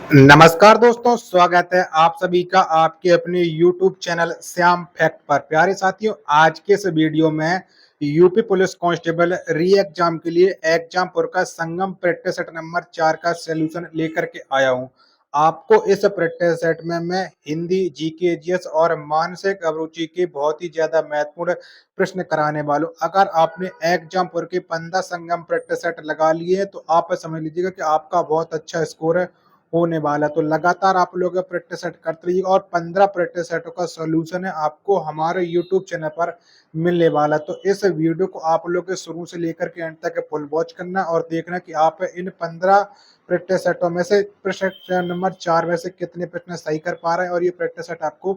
नमस्कार दोस्तों, स्वागत है आप सभी का आपके अपने YouTube चैनल श्याम फैक्ट पर। प्यारे साथियों, आज के इस वीडियो में यूपी पुलिस कांस्टेबल री एग्जाम के लिए एग्जामपुर का संगम प्रैक्टिस सेट नंबर 4 का सलूशन लेकर के आया हूं। आपको इस प्रैक्टिस सेट में मैं हिंदी, जीके, जीएस और मानसिक अभिरुचि के बहुत ही ज्यादा महत्वपूर्ण प्रश्न कराने वालों। अगर आपने एग्जामपुर के 15 संगम प्रैक्टिस सेट लगा लिए हैं तो आप समझ लीजिएगा कि आपका बहुत अच्छा स्कोर है होने वाला। तो लगातार आप लोग प्रैक्टिस सेट करते रहिए और 15 प्रैक्टिस सेटों का सॉल्यूशन है आपको हमारे यूट्यूब चैनल पर मिलने वाला। तो इस वीडियो को आप लोग शुरू से लेकर के एंड तक फुल वॉच करना और देखना कि आप इन 15 प्रैक्टिस सेटों में से प्रश्न नंबर 4 में से कितने प्रश्न सही कर पा रहे हैं और ये प्रैक्टिस सेट आपको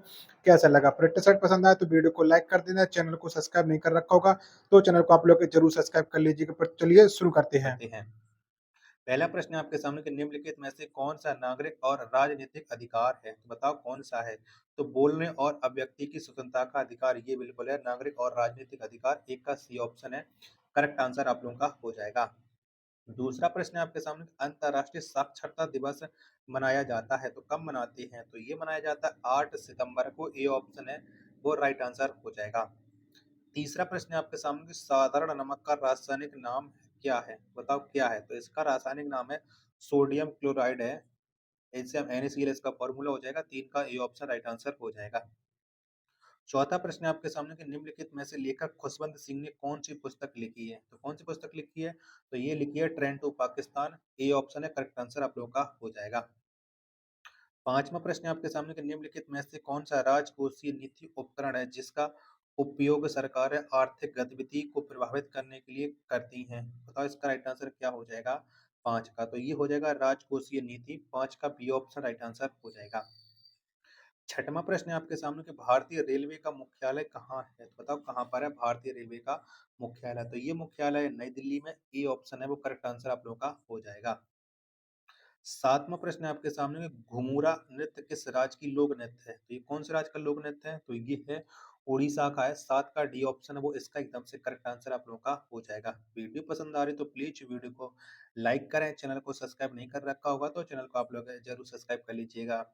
कैसा लगा। प्रैक्टिस सेट पसंद आए तो वीडियो को लाइक कर देना, चैनल को सब्सक्राइब नहीं कर रखा होगा तो चैनल को आप लोग जरूर सब्सक्राइब कर लीजिएगा। पर चलिए शुरू करते हैं। करते हैं। पहला प्रश्न आपके सामने कि निम्नलिखित में से कौन सा नागरिक और राजनीतिक अधिकार है? तो बताओ कौन सा है? तो बोलने और अभिव्यक्ति की स्वतंत्रता का अधिकार ये बिल्कुल है। नागरिक और राजनीतिक अधिकार एक का सी ऑप्शन है। करेक्ट आंसर आप लोगों का हो जाएगा। दूसरा प्रश्न है आपके सामने अंतर्राष्ट्रीय साक्षरता दिवस मनाया जाता है तो कब मनाते हैं? तो ये मनाया जाता है 8 सितंबर को। ए ऑप्शन है वो राइट आंसर हो जाएगा। तीसरा प्रश्न है आपके सामने कि साधारण नमक का रासायनिक नाम क्या है? बताओ क्या है? तो इसका रासायनिक नाम है सोडियम क्लोराइड है। इससे हम NaCl इसका फॉर्मूला हो जाएगा। 3 का ए ऑप्शन राइट आंसर हो जाएगा। चौथा प्रश्न है आपके सामने कि निम्नलिखित में से लेखक खुशवंत सिंह ने कौन सी पुस्तक लिखी है? तो कौन सी पुस्तक लिखी है? तो ये लिखी है train to Pakistan. A option है करेक्ट आंसर आप लोगों का हो जाएगा। पांचवा प्रश्न है आपके सामने कि निम्नलिखित में से कौन सा राजकोषीय नीति उपकरण है जिसका उपयोग सरकारें आर्थिक गतिविधि को प्रभावित करने के लिए करती हैं? बताओ इसका राइट आंसर क्या हो जाएगा? पांच का तो ये हो जाएगा राजकोषीय नीति। पांच का बी ऑप्शन राइट आंसर हो जाएगा। छठवां प्रश्न है आपके सामने कि भारतीय रेलवे का मुख्यालय कहाँ है? तो बताओ कहाँ पर है भारतीय रेलवे का मुख्यालय? तो ये मुख्यालय नई दिल्ली में। ए ऑप्शन है वो करेक्ट आंसर आप लोगों का हो जाएगा। सातवां प्रश्न है आपके सामने में घुमुरा नृत्य किस राज्य की लोक नृत्य है? तो ये कौन से राज्य का लोक नृत्य है? तो ये है उड़ीसा का है। सात का डी ऑप्शन है वो इसका एकदम से करेक्ट आंसर आप लोगों का हो जाएगा। वीडियो पसंद आ रही तो प्लीज वीडियो को लाइक करें। चैनल को सब्सक्राइब नहीं कर रखा होगा तो चैनल को आप लोग जरूर सब्सक्राइब कर लीजिएगा।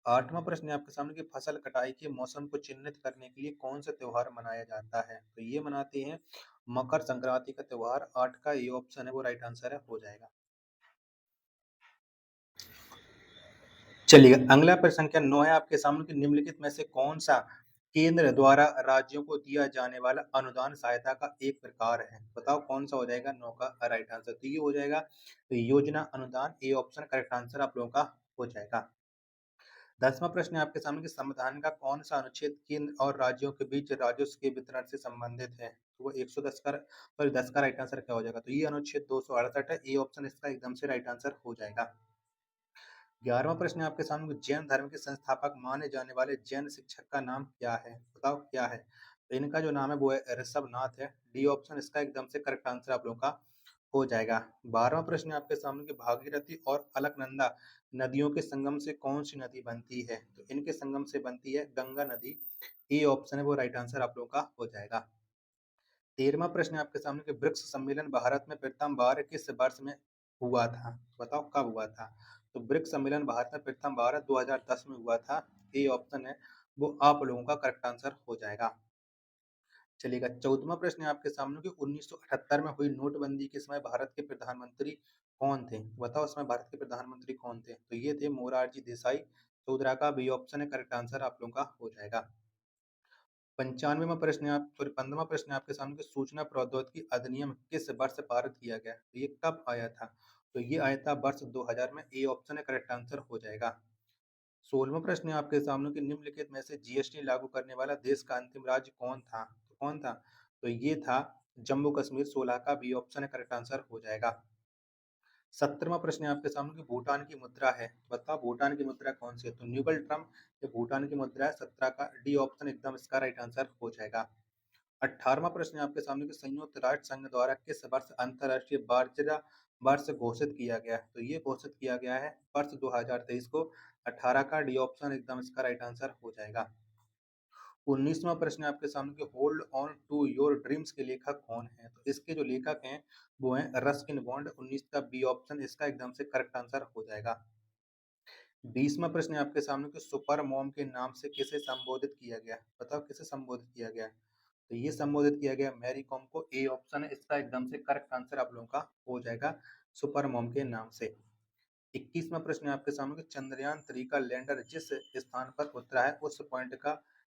आठवां प्रश्न है आपके सामने कि फसल कटाई के मौसम को चिन्हित करने के लिए कौन सा त्योहार मनाया जाता है? तो ये मनाते हैं मकर संक्रांति का त्योहार। आठ का ये ऑप्शन है वो राइट आंसर है हो जाएगा। चलिए अगला प्रश्न संख्या 9 है आपके सामने कि निम्नलिखित में से कौन सा केंद्र द्वारा राज्यों को दिया जाने वाला अनुदान सहायता का एक प्रकार है? बताओ कौन सा हो जाएगा 9 का राइट आंसर? तो ये हो जाएगा तो योजना अनुदान। ए ऑप्शन करेक्ट आंसर आप लोगों का हो जाएगा। 10वां प्रश्न है आपके सामने कि संविधान का कौन सा अनुच्छेद केंद्र और राज्यों के बीच राजस्व के वितरण से संबंधित है? तो वो 110 का सॉरी 10 का राइट आंसर क्या हो जाएगा? तो ये अनुच्छेद 268 है। ए ऑप्शन इसका एकदम से राइट आंसर हो जाएगा। 11वां प्रश्न है आपके सामने जैन धर्म के संस्थापक माने जाने वाले जैन शिक्षक का नाम क्या है? बताओ क्या है? तो इनका जो नाम है वो है ऋषभनाथ है। डी ऑप्शन इसका एकदम से करेक्ट आंसर आप लोगों का हो जाएगा। 12वां प्रश्न है आपके सामने कि भागीरथी और अलकनंदा नदियों के संगम से कौन सी नदी बनती है? तो इनके संगम से बनती है गंगा नदी। ए ऑप्शन है वो राइट आंसर आप लोगों का हो जाएगा। 13वां प्रश्न है आपके सामने कि ब्रिक्स सम्मेलन भारत में प्रथम बार किस वर्ष में हुआ था? बताओ कब हुआ था? तो ब्रिक्स सम्मेलन भारत में प्रथम बार 2010 में हुआ था। ए ऑप्शन है वो आप लोगों का करेक्ट आंसर हो जाएगा। चलिएगा 14वां प्रश्न है आपके सामने कि 1978 में हुई नोटबंदी के समय भारत के प्रधानमंत्री कौन थे? बताओ उसमें भारत के प्रधानमंत्री कौन थे? तो ये थे मोरारजी देसाई। 14 का बी ऑप्शन है करेक्ट आंसर आप लोगों का हो जाएगा। 95वां प्रश्न है आप सॉरी 15वां प्रश्न है आपके सामने कि सूचना प्रौद्योगिकी अधिनियम किस वर्ष पारित किया गया? तो ये कब आया था? तो ये आया था वर्ष 2000 में। ए ऑप्शन है करेक्ट आंसर हो जाएगा। 16वां प्रश्न है आपके सामने कि निम्नलिखित में से जीएसटी लागू करने वाला देश का अंतिम राज्य कौन था? तो कौन था? तो ये था जम्मू कश्मीर। 16 का बी ऑप्शन है करेक्ट आंसर हो जाएगा। 17वां प्रश्न है आपके सामने कि भूटान की मुद्रा है। बताओ भूटान की मुद्रा कौन सी है? तो न्यूबल ट्रम ये भूटान की मुद्रा है। 17 का डी ऑप्शन एकदम इसका राइट आंसर हो जाएगा। 18वां प्रश्न है आपके सामने कि संयुक्त राष्ट्र संघ द्वारा किस वर्ष अंतरराष्ट्रीय बाजरा वर्ष घोषित किया गया? तो ये घोषित किया गया है वर्ष 2023 को। 18 का डी ऑप्शन एकदम इसका राइट आंसर हो जाएगा। 19वां प्रश्न है आपके सामने कि hold on to your dreams के लेखक कौन है? तो इसके जो लेखक हैं वो हैं रस्किन बॉन्ड। 19 का बी ऑप्शन इसका एकदम से करेक्ट आंसर हो जाएगा। 20वां प्रश्न है आपके सामने कि सुपर मॉम के नाम से किसे संबोधित किया गया? बताओ किसे संबोधित किया गया? तो ये संबोधित किया गया मैरी कॉम को। ए ऑप्शन है इसका एकदम से करेक्ट आंसर आप लोगों का हो जाएगा सुपर मॉम के नाम से। 21वां प्रश्न है आपके सामने कि चंद्रयान 3 का लैंडर जिस स्थान पर उतरा है उस पॉइंट का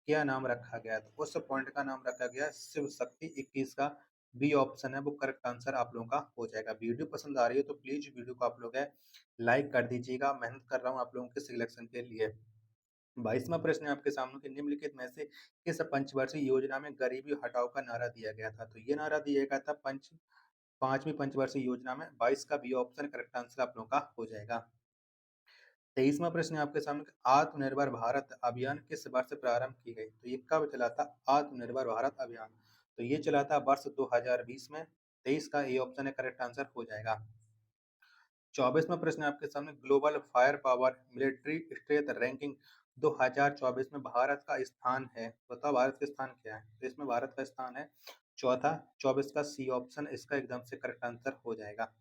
क्या नाम रखा गया? तो उस पॉइंट का नाम रखा गया शिव शक्ति 21 का बी ऑप्शन है वो करेक्ट आंसर आप लोगों का हो जाएगा। वीडियो पसंद आ रही है तो प्लीज वीडियो को आप लोग है लाइक कर दीजिएगा। मेहनत कर रहा हूँ आप लोगों के सिलेक्शन के लिए। 22वां प्रश्न है आपके सामने कि निम्नलिखित में से किस पंचवर्षीय योजना में गरीबी हटाओ का नारा दिया गया था? तो ये नारा दिया गया था पांचवी पंचवर्षीय योजना में। 22 का बी ऑप्शन करेक्ट आंसर आप लोगों का हो जाएगा। 23वां प्रश्न है आपके सामने कि आत्मनिर्भर भारत अभियान किस वर्ष प्रारंभ की गई? तो ये कब चला था आत्मनिर्भर भारत अभियान? तो ये चला था वर्ष 2020 में। 23 का ए ऑप्शन है करेक्ट आंसर हो जाएगा। 24वां प्रश्न है आपके सामने global fire power military strength ranking 2024 में भारत का स्थान है। बताओ भारत का स्थान क्या है? तो इसमें भारत का स्थान है चौथा। 24 का सी ऑप्शन इसका एकदम से करेक्ट आंसर हो जाएगा।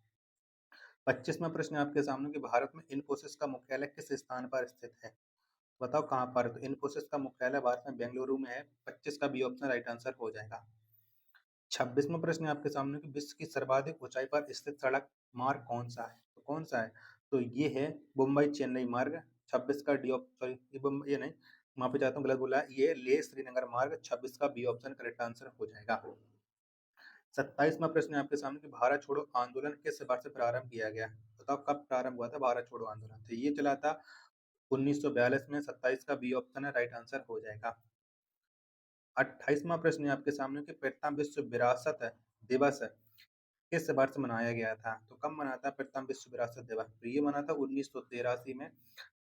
25वां प्रश्न है आपके सामने कि भारत में इन्फोसिस का मुख्यालय किस स्थान पर स्थित है? बताओ कहाँ पर? तो इन्फोसिस का मुख्यालय भारत में बेंगलुरु में है। 25 का बी ऑप्शन राइट आंसर हो जाएगा। 26वां प्रश्न है आपके सामने कि विश्व की सर्वाधिक ऊंचाई पर स्थित सड़क मार्ग कौन सा है? तो कौन सा है? तो ये है मुंबई चेन्नई मार्ग। 26 का डी सॉरी ये मुंबई ये नहीं, माफी चाहता हूँ गलत बोला है। ये लेह श्रीनगर मार्ग 26 का बी ऑप्शन करेक्ट आंसर हो जाएगा। 27वां प्रश्न है आपके सामने कि भारत छोड़ो आंदोलन किस वर्ष प्रारंभ किया गया? बताओ कब प्रारंभ हुआ था भारत छोड़ो आंदोलन? तो ये चला था 1942 में। 27 का बी ऑप्शन है राइट आंसर हो जाएगा। 28वां प्रश्न है आपके सामने कि प्रथम विश्व विरासत दिवस किस वर्ष मनाया गया था? तो कब मना था प्रथम विश्व विरासत दिवस? तो ये मना था 1983 में।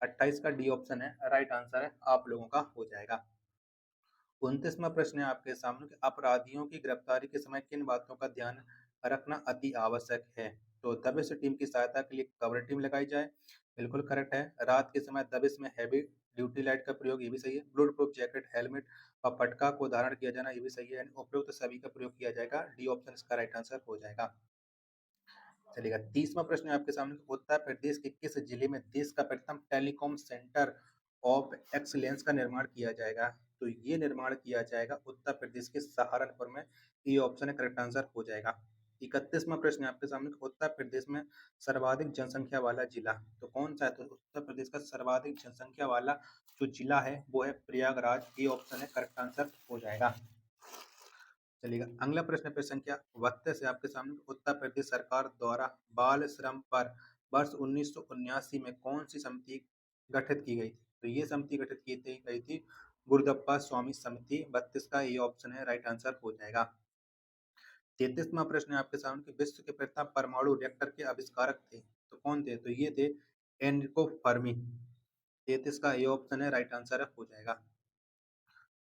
28 का डी ऑप्शन है राइट आंसर है आप लोगों का हो जाएगा। 29वां प्रश्न है आपके सामने कि अपराधियों की गिरफ्तारी के समय किन बातों का ध्यान रखना अति आवश्यक है? तो दबिश टीम की सहायता के लिए कवर टीम लगाई जाए, बिल्कुल करेक्ट है। रात के समय दबिश में हैवी ड्यूटी लाइट का प्रयोग, ये भी सही है। ब्लूट प्रूफ जैकेट, हेलमेट और पटका को धारण किया जाना, ये भी सही है। यानी उपयुक्त सभी का प्रयोग किया जाएगा। डी ऑप्शन इसका राइट आंसर हो जाएगा। चलेगा। 30वां प्रश्न है आपके सामने उत्तर प्रदेश के किस जिले में देश का प्रथम टेलीकॉम सेंटर ऑफ एक्सीलेंस का निर्माण किया जाएगा? तो ये निर्माण किया जाएगा उत्तर प्रदेश के सहारनपुर में। ये ऑप्शन है करेक्ट आंसर हो जाएगा। 31वां प्रश्न है आपके सामने उत्तर प्रदेश में सर्वाधिक जनसंख्या वाला जिला तो कौन सा है? तो उत्तर प्रदेश का सर्वाधिक जनसंख्या वाला जो जिला है वो है प्रयागराज। ये ऑप्शन है करेक्ट आंसर हो जाएगा। चलिएगा। अगला प्रश्न पे संख्या 32 से आपके सामने उत्तर प्रदेश सरकार द्वारा बाल श्रम पर वर्ष 1979 में कौन सी समिति गठित की गई थी? तो ये समिति गठित की गई थी गुरुदप्पा स्वामी समिति। 32 का ये ऑप्शन है राइट आंसर हो जाएगा। 33वां प्रश्न है आपके सामने कि विश्व के प्रथम परमाणु रिएक्टर के आविष्कारक थे तो कौन थे? तो ये थे एनरिको फर्मी। 33 का ये ऑप्शन है राइट आंसर हो जाएगा।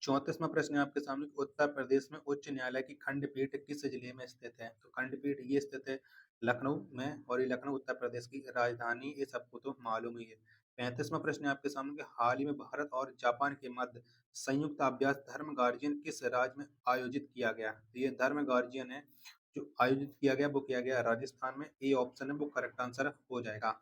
34वां प्रश्न है आपके सामने उत्तर प्रदेश में उच्च न्यायालय की खंडपीठ किस जिले में स्थित है? तो खंडपीठ ये स्थित है लखनऊ में, और ये लखनऊ उत्तर प्रदेश की राजधानी, ये सबको तो मालूम ही है। 35वां प्रश्न है आपके सामने कि हाल ही में भारत और जापान के मध्य संयुक्त अभ्यास धर्म गार्जियन किस राज्य में आयोजित किया गया? तो ये धर्म गार्जियन है जो आयोजित किया गया वो किया गया राजस्थान में। ए ऑप्शन है वो करेक्ट आंसर हो जाएगा।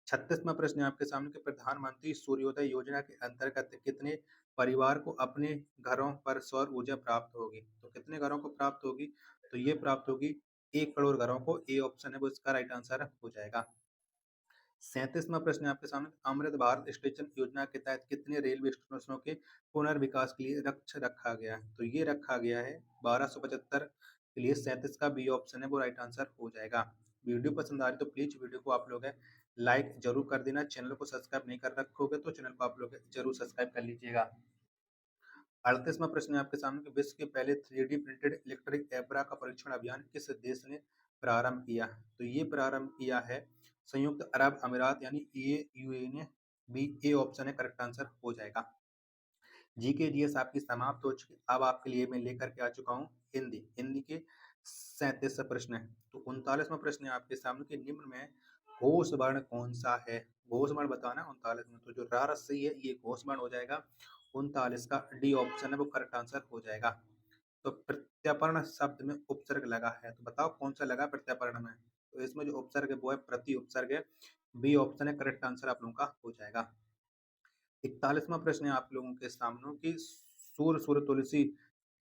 36वां प्रश्न है आपके सामने कि प्रधानमंत्री सूर्योदय योजना के अंतर्गत कितने परिवार को अपने घरों पर सौर ऊर्जा प्राप्त होगी? तो कितने घरों को प्राप्त होगी? तो ये प्राप्त होगी 1 करोड़ घरों को। ए ऑप्शन है वो इसका राइट आंसर हो जाएगा। 37वां प्रश्न है आपके सामने अमृत भारत स्टेशन योजना के तहत कितने रेलवे स्टेशनों के पुनर्विकास के लिए लक्ष्य रखा गया है? तो ये रखा गया है 1275 के लिए। 37 का बी ऑप्शन है वो राइट आंसर हो जाएगा। वीडियो पसंद आ रही तो प्लीज वीडियो को आप लोग है लाइक जरूर कर देना। चैनल को सब्सक्राइब नहीं कर रखोगे तो चैनल को आप लोग जरूर सब्सक्राइब कर लीजिएगा। 38वां प्रश्न है आपके सामने कि विश्व के पहले 3D प्रिंटेड इलेक्ट्रिक एब्रा का परीक्षण अभियान किस देश ने प्रारंभ किया? तो ये प्रारंभ किया है संयुक्त अरब अमीरात यानी यूएई ने। बी ए ऑप्शन है करेक्ट आंसर हो जाएगा। जीके जीएस आपकी समाप्त हो चुकी। अब आपके लिए मैं लेकर के आ चुका हूँ हिंदी। हिंदी के 37 प्रश्न है। तो 39वां प्रश्न है आपके सामने कि निम्न में घोष वर्ण कौन सा है? घोष वर्ण बताना 39 में। तो जो रा रस्सी है ये घोष वर्ण हो जाएगा। 39 का डी ऑप्शन है वो करेक्ट आंसर हो जाएगा। तो प्रत्यर्पण शब्द में उपसर्ग लगा है तो बताओ कौन सा लगा प्रत्यर्पण में? तो इसमें जो उपसर्ग है वो है प्रति उपसर्ग है। बी ऑप्शन है करेक्ट आंसर आप लोगों का हो जाएगा। 41वां प्रश्न है आप लोगों के सामने कि सूर सुर तुलसी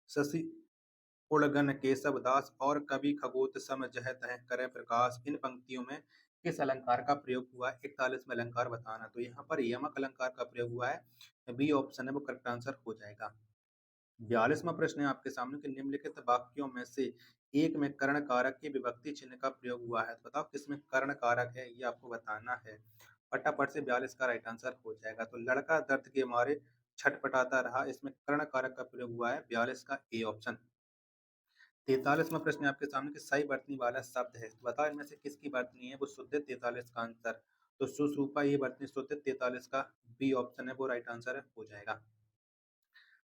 शशि उड़गन केशव दास और कवि खगोत सम जह तह करे प्रकाश, इन पंक्तियों में किस अलंकार का प्रयोग हुआ है? 41वां अलंकार बताना। तो यहाँ पर यमक अलंकार का प्रयोग हुआ है। बी ऑप्शन है वो करेक्ट आंसर हो जाएगा। 42वां प्रश्न है आपके सामने कि निम्नलिखित वाक्यों में से एक में कर्ण कारक की विभक्ति चिन्ह का प्रयोग हुआ है। तो बताओ किसमें कर्ण कारक है, ये आपको बताना है। फटाफट से 42 का राइट आंसर हो जाएगा। तो लड़का दर्द के मारे छटपटाता रहा, इसमें कर्ण कारक का प्रयोग हुआ है 42 का ए ऑप्शन। 43वां प्रश्न है आपके सामने कि सही वर्तनी वाला शब्द है। तो बताओ इनमें से किसकी वर्तनी है वो शुद्ध है? 43 का आंसर। तो सुषुप्ता ये वर्तनी शुद्ध है। 43 का बी ऑप्शन है वो राइट आंसर हो जाएगा।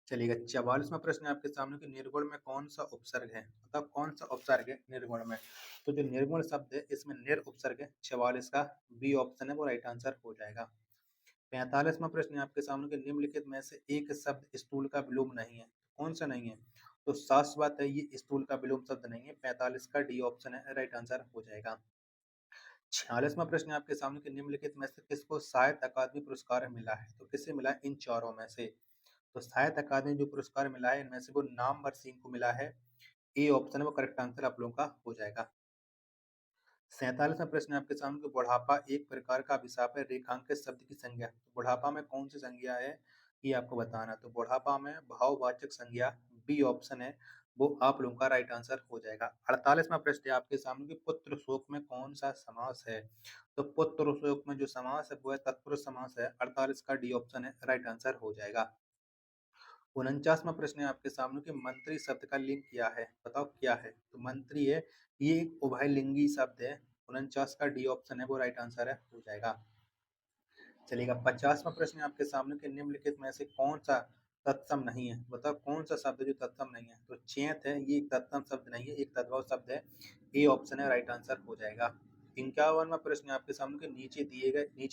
चलिएगा 44वां प्रश्न है आपके सामने कि निर्गुण में कौन सा उपसर्ग है? मतलब कौन सा उपसर्ग है निर्गुण में? तो जो निर्गुण शब्द है इसमें निर उपसर्ग है। 44 का बी ऑप्शन है वो राइट आंसर हो जाएगा। 45वां प्रश्न है आपके सामने कि निम्नलिखित में से एक शब्द स्थूल का विलोम नहीं है। कौन सा नहीं है? तो शाश्वत है, ये स्थूल का विलोम शब्द नहीं है। 45 का डी ऑप्शन है राइट आंसर हो जाएगा। 46वां प्रश्न है आपके सामने कि निम्नलिखित में से किसको साहित्य अकादमी पुरस्कार मिला है? तो किसे मिला है इन चारों में से? तो साहित्य अकादमी जो पुरस्कार मिला है इनमें से वो नामवर सिंह को मिला है। ए ऑप्शन है वो करेक्ट आंसर आप लोगों का हो जाएगा। 47वां प्रश्न है आपके सामने कि बुढ़ापा एक प्रकार का अभिशाप है, रेखांकित शब्द की संज्ञा। तो बुढ़ापा में कौन सी संज्ञा है ये आपको बताना। तो बुढ़ापा में भाववाचक संज्ञा बी ऑप्शन है वो आप लोगों का राइट आंसर हो जाएगा। 48वां प्रश्न है आपके सामने कि पुत्र शोक में कौन सा समास है? तो पुत्र शोक में जो समास है वो है तत्पुरुष समास है। 48 का डी ऑप्शन है राइट आंसर हो जाएगा। 49वां प्रश्न है आपके सामने कि मंत्री शब्द का लिंग क्या है? बताओ क्या है? तो मंत्री है, ये एक उभयलिंगी शब्द है। 49 का डी ऑप्शन है वो राइट आंसर है हो जाएगा। चलिएगा 50वां प्रश्न है आपके सामने कि निम्नलिखित में से कौन सा तत्सम नहीं है? बताओ कौन सा शब्द है जो तत्सम नहीं है? तो चेत है, ये एक तत्सम शब्द नहीं है, एक तद्भव शब्द है। ए ऑप्शन है राइट आंसर हो जाएगा। 51वां प्रश्न है आपके सामने कि नीचे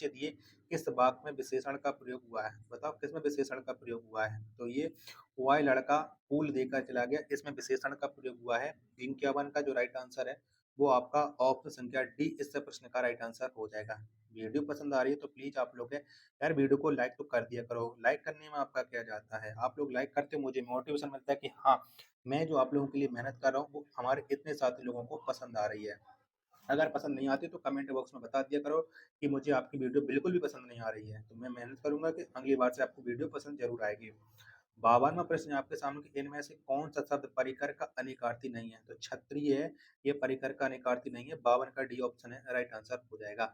दिए किस वाक्य में विशेषण का प्रयोग हुआ है? बताओ किसमें विशेषण का प्रयोग हुआ है? तो ये वह लड़का फूल देकर चला गया, इसमें विशेषण का प्रयोग हुआ है। 51 का जो राइट आंसर है वो आपका ऑप्शन संख्या डी इस प्रश्न का राइट आंसर हो जाएगा। वीडियो पसंद आ रही है तो प्लीज आप लोग यार वीडियो को लाइक तो कर दिया करो। लाइक करने में आपका क्या जाता है? आप लोग लाइक करते हो मुझे मोटिवेशन मिलता है कि हाँ, मैं जो आप लोगों के लिए मेहनत कर रहा हूँ वो हमारे इतने साथी लोगों को पसंद आ रही है। अगर पसंद नहीं आती तो कमेंट बॉक्स में बता दिया करो कि मुझे आपकी वीडियो बिल्कुल भी पसंद नहीं आ रही है, तो मैं मेहनत करूंगा कि अगली बार से आपको वीडियो पसंद जरूर आएगी। 52वां प्रश्न है आपके सामने कि इनमें से कौन सा शब्द परिकर का अनिकार्थी नहीं है? तो क्षत्रिय है, ये परिकर का अनिकार्थी नहीं है। 52 का डी ऑप्शन है राइट आंसर हो जाएगा।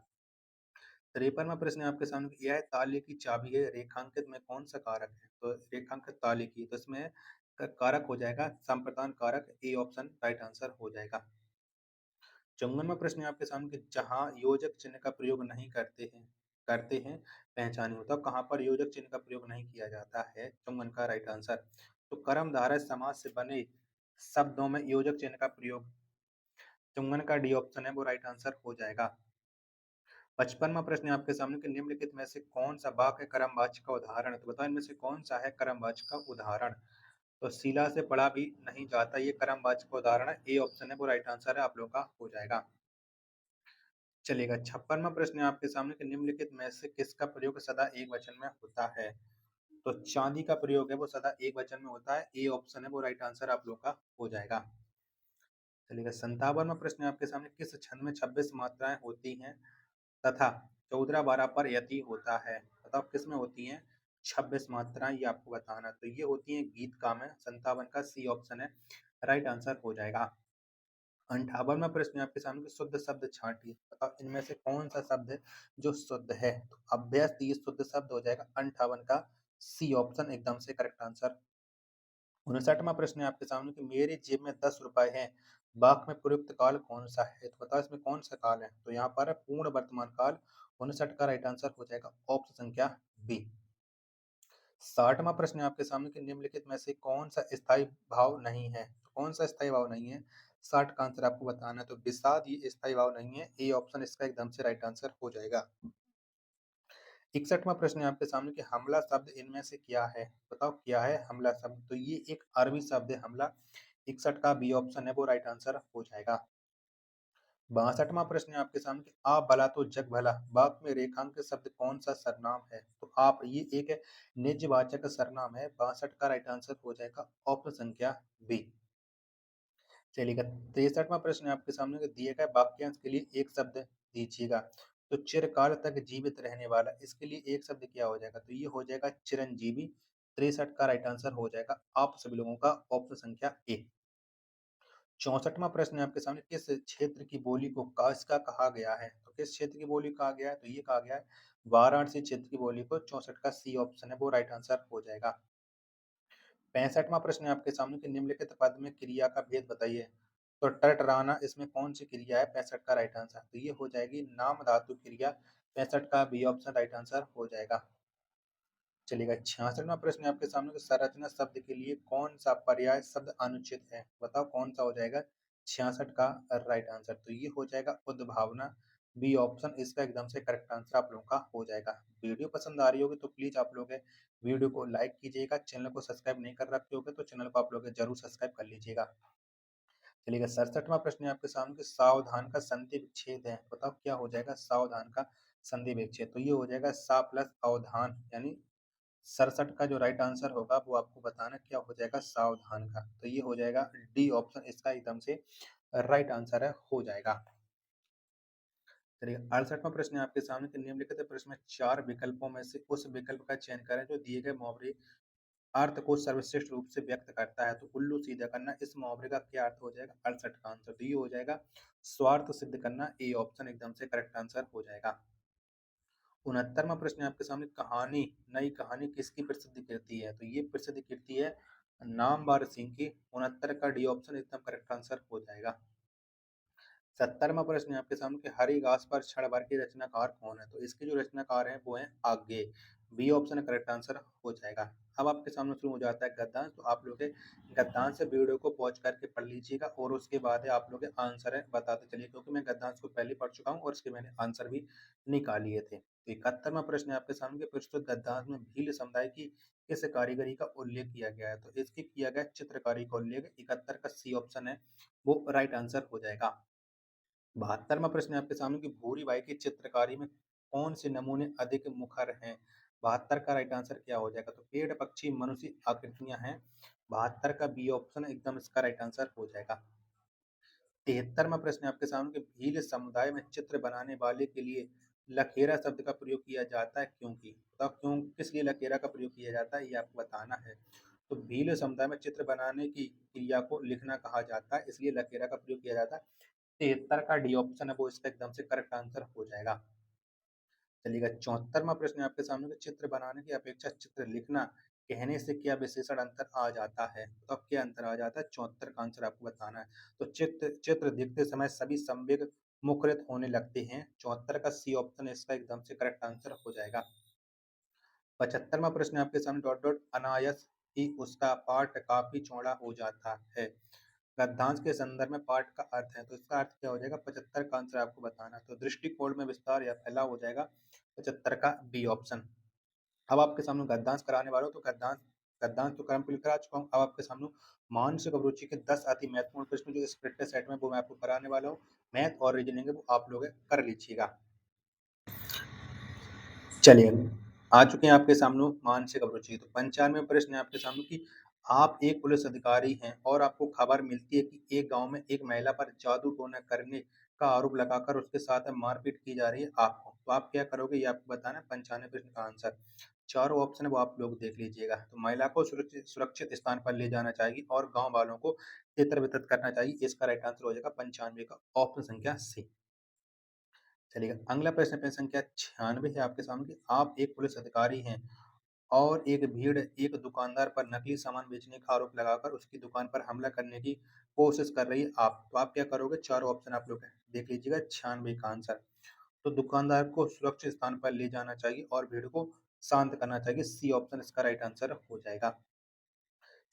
53वां प्रश्न है आपके सामने कि यह ताले की चाबी है, रेखांकित में कौन सा कारक है? तो रेखांकित ताले की, तो इसमें कारक हो जाएगा संप्रदान कारक। ए ऑप्शन राइट आंसर हो जाएगा। 54वां प्रश्न है आपके सामने कि जहाँ योजक चिन्ह का प्रयोग नहीं करते हैं पहचानिए। होता कहाँ पर योजक चिन्ह का प्रयोग नहीं किया जाता है? 54 का राइट आंसर। तो कर्मधारय समास से बने शब्दों में योजक चिन्ह का प्रयोग। 54 का डी ऑप्शन है वो राइट आंसर हो जाएगा। 55वां प्रश्न है आपके सामने कि निम्नलिखित में से कौन सा वाक्य कर्मवाच्य का उदाहरण है? तो बताओ इनमें से कौन सा है कर्मवाच्य का उदाहरण? तो शिला से पढ़ा भी नहीं जाता, ये कर्मवाच्य का उदाहरण है। ए ऑप्शन है वो राइट आंसर है आप लोगों का हो जाएगा। चलेगा 56वां प्रश्न है आपके सामने कि निम्नलिखित में से किसका प्रयोग सदा एक वचन में होता है? तो चांदी का प्रयोग है वो सदा एक वचन में होता है। ए ऑप्शन है वो राइट आंसर आप लोग का हो जाएगा। चलिएगा 57वां प्रश्न है आपके सामने किस छंद में 26 मात्राएं होती हैं तथा 14 12 पर यति होता है? बताओ किस में होती हैं 26 मात्राएं, ये आपको बताना। तो ये होती हैं गीत का में। 57 का सी ऑप्शन है राइट आंसर हो जाएगा। 58वां प्रश्न है आपके सामने कि शुद्ध शब्द छांटिए। बताओ इनमें से कौन सा शब्द है जो शुद्ध है? तो अभ्यस्त ये शुद्ध शब्द हो जाएगा। 58 का सी ऑप्शन एकदम से करेक्ट आंसर। 59वां प्रश्न है आपके सामने कि मेरी जेब में 10 रुपए हैं, वाक्य में प्रयुक्त काल कौन सा है? तो बताओ इसमें कौन सा काल है? तो यहाँ पर है पूर्ण वर्तमान काल। 59 का राइट आंसर हो जाएगा ऑप्शन संख्या बी। 60वां प्रश्न है आपके सामने कि निम्नलिखित में से कौन सा स्थायी भाव नहीं है? तो कौन सा स्थायी भाव नहीं है? 60 का आंसर आपको बताना है। तो विषाद ये स्थायी भाव नहीं है। ए ऑप्शन इसका एकदम से राइट आंसर हो जाएगा। 61वां प्रश्न है आपके सामने कि हमला शब्द इनमें से क्या है? बताओ क्या है हमला शब्द? तो ये एक अरबी शब्द है हमला। 61 का बी ऑप्शन है वो राइट आंसर हो जाएगा। 62वां प्रश्न है आपके सामने कि आप भला तो जग भला वाक्य में रेखांकित शब्द कौन सा सर्वनाम है? तो आप ये एक निजवाचक सर्वनाम है। 62 का राइट आंसर हो जाएगा ऑप्शन संख्या बी। चलिएगा 63वां प्रश्न है आपके सामने कि दिए गए वाक्यांश के लिए एक शब्द दीजिएगा। तो चिरकाल तक जीवित रहने वाला, इसके लिए एक शब्द क्या हो जाएगा? तो ये हो जाएगा चिरंजीवी। 63 का राइट आंसर हो जाएगा आप सभी लोगों का ऑप्शन संख्या ए। 64वां प्रश्न है आपके सामने किस क्षेत्र की बोली को कास्का कहा गया है? तो किस क्षेत्र की बोली कहा गया है? तो ये कहा गया है वाराणसी क्षेत्र की बोली को। 64 का सी ऑप्शन है वो राइट आंसर हो जाएगा। 65वां प्रश्न है आपके सामने कि निम्नलिखित पद में क्रिया का भेद बताइए। तो टरटराना इसमें कौन सी क्रिया है? 65 का राइट आंसर तो ये हो जाएगी नाम धातु क्रिया। 65 का बी ऑप्शन राइट आंसर हो जाएगा। चलिएगा 66वां प्रश्न है आपके सामने कि संरचना शब्द के लिए कौन सा पर्याय शब्द अनुचित है? बताओ कौन सा हो जाएगा 66 का राइट आंसर? तो ये हो जाएगा उद्भावना। बी ऑप्शन इसका एकदम से करेक्ट आंसर आप लोगों का हो जाएगा। वीडियो पसंद आ रही होगी तो प्लीज आप लोग वीडियो को लाइक कीजिएगा। चैनल को सब्सक्राइब नहीं कर रखे होगे तो चैनल को आप लोग जरूर सब्सक्राइब कर लीजिएगा। चलिएगा 67वां प्रश्न है आपके सामने कि सावधान का संधि विच्छेद है। बताओ क्या हो जाएगा सावधान का संधि विच्छेद? तो ये हो जाएगा सा प्लस अवधान, यानी 67 का जो राइट आंसर होगा वो आपको बताना क्या हो जाएगा सावधान का। तो ये हो जाएगा डी ऑप्शन इसका एकदम से राइट आंसर है हो जाएगा। चलिए 68वां प्रश्न है आपके सामने कि निम्नलिखित प्रश्न में 4 विकल्पों में से उस विकल्प का चयन करें जो दिए गए मुहावरे अर्थ को सर्वश्रेष्ठ रूप से व्यक्त करता है। तो उल्लू सीधा करना इस मुहावरे का क्या अर्थ हो जाएगा? 68 का आंसर तो ये हो जाएगा स्वार्थ सिद्ध करना। ए ऑप्शन एकदम से करेक्ट आंसर हो जाएगा। 69वां प्रश्न है आपके सामने कहानी नई कहानी किसकी प्रसिद्ध कृति है? तो ये प्रसिद्ध कृति है नामवर सिंह की। 69 का डी ऑप्शन एकदम करेक्ट आंसर हो जाएगा। 70वां प्रश्न है आपके सामने कि हरी घास पर क्षण भर के रचनाकार कौन है? तो इसके जो रचनाकार हैं वो हैं आगे। बी ऑप्शन करेक्ट आंसर हो जाएगा। अब आपके सामने शुरू हो जाता है गद्यांश। तो आप लोग गद्यांश से वीडियो को पॉज करके पढ़ लीजिएगा और उसके बाद आप लोग आंसर है बताते चलिए, क्योंकि मैं गद्यांश को पहले पढ़ चुका हूँ और उसके मैंने आंसर भी निकाल लिए थे। तो 71वां प्रश्न है आपके सामने कि प्रस्तुत गद्यांश में भील समुदाय की किस कारीगरी का उल्लेख किया गया है? तो इसके किया गया चित्रकारी का उल्लेख। 71 का सी ऑप्शन है वो राइट आंसर हो जाएगा। 72वां प्रश्न है आपके सामने कि भूरी बाई की चित्रकारी में कौन से नमूने अधिक मुखर हैं? 72 का राइट आंसर क्या हो जाएगा? तो पेड़ पक्षी मनुष्य आकृतियां हैं। 72 का बी ऑप्शन एकदम इसका राइट आंसर हो जाएगा। 73वां प्रश्न है आपके सामने कि भील समुदाय में चित्र बनाने वाले के लिए लखेरा शब्द का प्रयोग किया जाता है क्योंकि? बताओ क्यों, किस लिए लखेरा का प्रयोग किया जाता है ये आपको बताना है। तो भील समुदाय में चित्र बनाने की क्रिया को लिखना कहा जाता है, इसलिए लखेरा का प्रयोग किया जाता है। 73 का डी ऑप्शन है वो इसका एकदम से करेक्ट आंसर हो जाएगा। चलिएगा 74वां प्रश्न है आपके सामने कि चित्र बनाने की अपेक्षा चित्र लिखना कहने से क्या विशेषण अंतर आ जाता है? तो अब क्या अंतर आ जाता है? 74 का आंसर आपको बताना है। तो चित्र चित्र देखते समय सभी संवेग मुखरित होने लगते हैं। 74 का सी ऑप्शन इसका एकदम से करेक्ट आंसर हो जाएगा। 75वां प्रश्न है आपके सामने डॉट डॉट अनायास ही उसका पाठ काफी चौड़ा हो जाता है। गद्यांश के संदर्भ में पाठ का अर्थ है, तो इसका अर्थ क्या हो जाएगा? 75 का आंसर आपको बताना है। तो दृष्टिकोण में विस्तार या फैलाव हो जाएगा 75 का बी ऑप्शन। अब आपके सामने गद्यांश कराने वालों तो गद्यांश गद्यांश तो क्रम करा चुका हूँ। अब आपके सामने मानसिक अभिरुचि के 10 अति महत्वपूर्ण प्रश्न जो इस प्रैक्टिस सेट में वो मैं आपको कराने वाला हूँ। मैथ और रीजनिंग है वो आप लोग कर लीजिएगा। चलिए आ चुके हैं आपके सामने मानसिक अभिरुचि। तो 95वें प्रश्न है आपके सामने कि आप एक पुलिस अधिकारी हैं और आपको खबर मिलती है कि एक गांव में एक महिला पर जादू टोना करने का आरोप लगाकर उसके साथ मारपीट की जा रही है आपको, तो आप क्या करोगे ये आपको बताना है। 95 प्रश्न का आंसर चारों ऑप्शन है वो आप लोग देख लीजिएगा। तो महिला को सुरक्षित सुरक्षित स्थान पर ले जाना चाहिए और गाँव वालों को तितर बितर करना चाहिए। इसका राइट आंसर हो जाएगा 95 का ऑप्शन संख्या सी। चलिए अगला प्रश्न प्रश्न संख्या 96 है आपके सामने कि आप एक पुलिस अधिकारी हैं और एक भीड़ एक दुकानदार पर नकली सामान बेचने का आरोप लगाकर उसकी दुकान पर हमला करने की कोशिश कर रही है आप, तो आप क्या करोगे? चारों ऑप्शन आप लोग देख लीजिएगा। 96 का आंसर तो दुकानदार को सुरक्षित स्थान पर ले जाना चाहिए और भीड़ को शांत करना चाहिए। सी ऑप्शन इसका राइट आंसर हो जाएगा।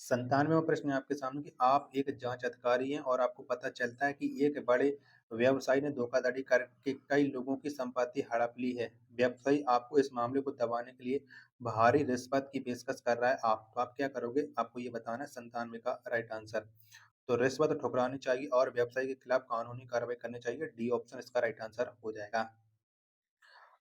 97वां प्रश्न है आपके सामने कि आप एक जांच अधिकारी हैं और आपको पता चलता है कि एक बड़े व्यवसायी ने धोखाधड़ी करके कई लोगों की संपत्ति हड़प ली है। व्यवसायी आपको इस मामले को दबाने के लिए भारी रिश्वत की पेशकश कर रहा है आप, तो आप क्या करोगे? आपको ये बताना है 97 का राइट आंसर। तो रिश्वत ठुकरानी चाहिए और व्यवसायी के खिलाफ कानूनी कार्रवाई करनी चाहिए। डी ऑप्शन इसका राइट आंसर हो जाएगा।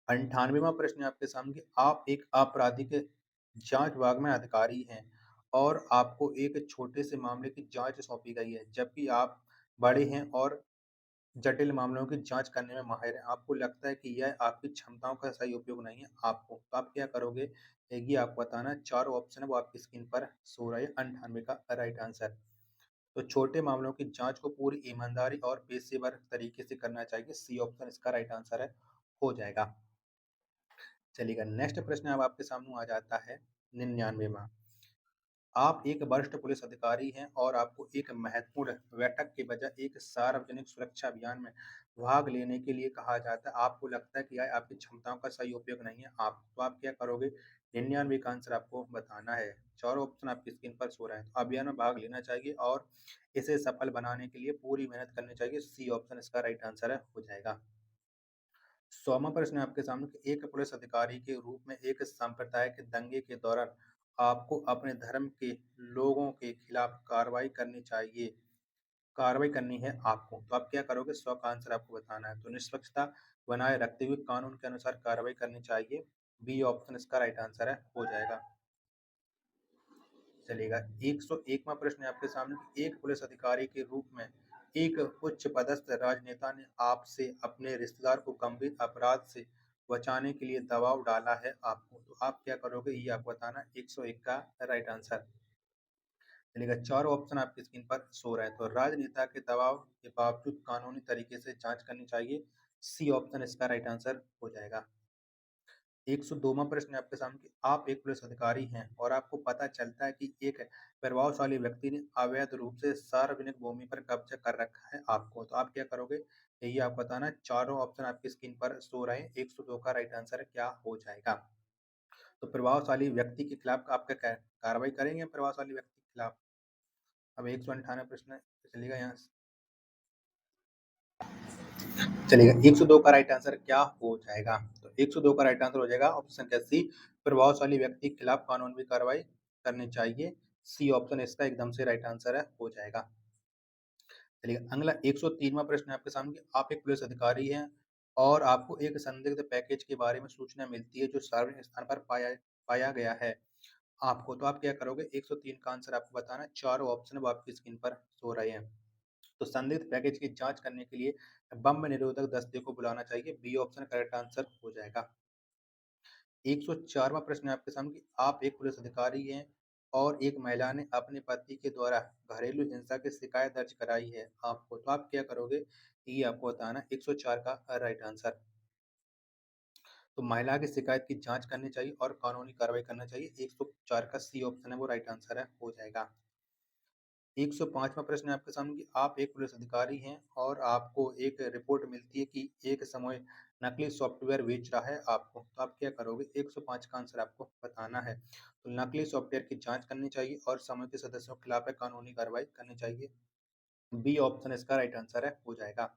98वां प्रश्न है आपके सामने कि आप एक आपराधिक जांच विभाग में अधिकारी हैं और आपको एक छोटे से मामले की जांच सौंपी गई है, जबकि आप बड़े हैं और जटिल मामलों की जांच करने में माहिर हैं। आपको लगता है कि यह आपकी क्षमताओं का सही उपयोग नहीं है आपको, तो आप क्या करोगे? ये आपको बताना है। चारों ऑप्शन है वो आपकी स्क्रीन पर शो रहे हैं। 98 का राइट आंसर। तो छोटे मामलों की जांच को पूरी ईमानदारी और पेशेवर तरीके से करना चाहिए। सी ऑप्शन इसका राइट आंसर है, हो जाएगा। चलिएगा, नेक्स्ट प्रश्न अब आपके सामने आ जाता है 99वां। आप एक वरिष्ठ पुलिस अधिकारी हैं और आपको एक महत्वपूर्ण बैठक के बजाय एक सार्वजनिक सुरक्षा अभियान में भाग लेने के लिए कहा जाता है। आपको लगता है कि यह आपकी क्षमताओं का सही उपयोग नहीं है तो आप क्या करोगे? 99 का आंसर आपको बताना है। चारों ऑप्शन आपकी स्क्रीन पर शो रहे हैं। तो अभियान में भाग लेना चाहिए और इसे सफल बनाने के लिए पूरी मेहनत करनी चाहिए। सी ऑप्शन इसका राइट आंसर है, हो जाएगा। 100वां प्रश्न है आपके सामने कि एक पुलिस अधिकारी के रूप में एक सांप्रदायिक दंगे के दौरान आपको अपने धर्म के लोगों के खिलाफ कार्रवाई करनी है आपको, तो आप क्या करोगे? 100 का आंसर आपको बताना है। तो निष्पक्षता बनाए रखते हुए कानून के अनुसार कार्रवाई करनी चाहिए। बी ऑप्शन इसका राइट आंसर है, हो जाएगा। चलेगा, 101वां प्रश्न है आपके सामने कि एक पुलिस अधिकारी के रूप में एक उच्च पदस्थ राजनेता ने आपसे अपने रिश्तेदार को गंभीर अपराध से बचाने के लिए दबाव डाला है आपको, तो आप क्या करोगे? ये आपको बताना है। 101 का राइट आंसर। चलिएगा, चारों ऑप्शन आपकी स्क्रीन पर शो रहे हैं। तो राजनेता के दबाव के बावजूद कानूनी तरीके से जांच करनी चाहिए। सी ऑप्शन इसका राइट आंसर हो जाएगा। 102वां प्रश्न है आपके सामने कि आप एक पुलिस अधिकारी हैं और आपको पता चलता है कि एक प्रभावशाली व्यक्ति ने अवैध रूप से सार्वजनिक भूमि पर कब्जा कर रखा है आपको, तो आप क्या करोगे? यही आप बताना है। चारों ऑप्शन आपकी स्क्रीन पर शो रहे हैं। 102 का राइट आंसर क्या हो जाएगा? तो प्रभावशाली व्यक्ति के खिलाफ आप क्या कार्रवाई करेंगे प्रभावशाली व्यक्ति के खिलाफ? अब 198 प्रश्न है, चलिएगा यहाँ चलेगा। 102 का राइट आंसर क्या हो जाएगा? तो 102 का राइट आंसर हो जाएगा ऑप्शन संख्या सी, प्रभावशाली व्यक्ति के खिलाफ कानूनी कार्रवाई करनी चाहिए। सी ऑप्शन इसका एकदम से राइट आंसर है, हो जाएगा। चलिए, अगला 103वां प्रश्न है आपके सामने कि आप एक पुलिस अधिकारी हैं और आपको एक संदिग्ध पैकेज के बारे में सूचना मिलती है जो सार्वजनिक स्थान पर पाया गया है आपको, तो आप क्या करोगे? 103 का आंसर आपको बताना है। चारों ऑप्शन वो आपकी स्क्रीन पर शो रहे हैं। तो संदिग्ध पैकेज की जांच करने के लिए बम निरोधक दस्ते को बुलाना चाहिए। बी ऑप्शन करेक्ट आंसर हो जाएगा। 104वां प्रश्न है आपके सामने कि आप एक पुलिस अधिकारी हैं और एक महिला ने अपने पति के द्वारा घरेलू हिंसा की शिकायत दर्ज कराई है आपको, तो आप क्या करोगे? ये आपको बताना है। 104 का राइट आंसर। तो महिला की शिकायत की जांच करनी चाहिए और कानूनी कार्रवाई करना चाहिए। 104 का सी ऑप्शन है वो राइट आंसर है, हो जाएगा। 105वां प्रश्न है आपके सामने कि आप एक पुलिस अधिकारी हैं और आपको एक रिपोर्ट मिलती है कि एक समूह नकली सॉफ्टवेयर बेच रहा है आपको, तो आप क्या करोगे? 105 का आंसर आपको बताना है। तो नकली सॉफ्टवेयर की जांच करनी चाहिए और समूह के सदस्यों के खिलाफ कानूनी कार्रवाई करनी चाहिए। बी ऑप्शन इसका राइट आंसर है, हो जाएगा।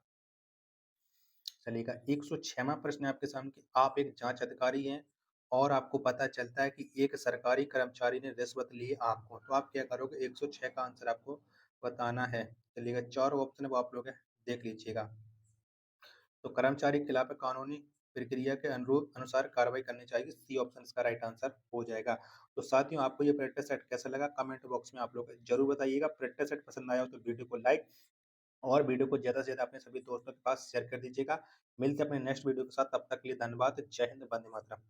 चलिएगा, 106वां प्रश्न है आपके सामने कि आप एक जांच अधिकारी हैं और आपको पता चलता है कि एक सरकारी कर्मचारी ने रिश्वत ली है आपको, तो आप क्या करोगे? 106 का आंसर आपको बताना है। चलिएगा, 4 ऑप्शन है वो आप लोग देख लीजिएगा। तो कर्मचारी के खिलाफ कानूनी प्रक्रिया के अनुरूप अनुसार कार्रवाई करनी चाहिए। सी ऑप्शन इसका राइट आंसर हो जाएगा। तो साथियों, आपको ये प्रैक्टिस सेट कैसा लगा कमेंट बॉक्स में आप लोग जरूर बताइएगा। प्रैक्टिस सेट पसंद आया हो तो वीडियो को लाइक और वीडियो को ज़्यादा से ज़्यादा अपने सभी दोस्तों के पास शेयर कर दीजिएगा। मिलते हैं अपने नेक्स्ट वीडियो के साथ, तब तक के लिए धन्यवाद। जय हिंद, वंदे मातरम।